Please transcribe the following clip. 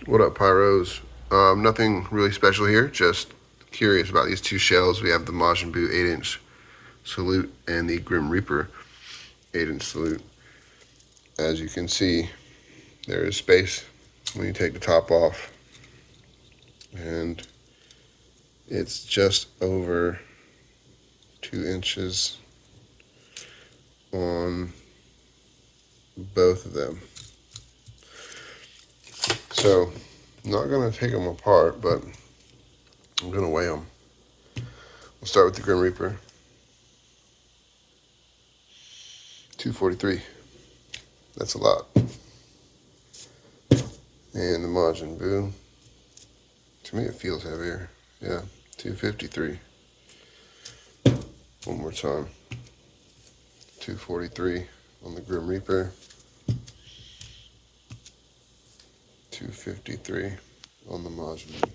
What up, Pyros? Nothing really special here, just curious about these two shells. We have the Majin Bu 8-inch salute and the Grim Reaper 8-inch salute. As you can see, there is space when you take the top off, and it's just over 2 inches on both of them. So I'm not going to take them apart, but I'm going to weigh them. We'll start with the Grim Reaper. 243. That's a lot. And the Majin Bu, to me it feels heavier. Yeah, 253. One more time. 243 on the Grim Reaper. 253 on the Majin Bu.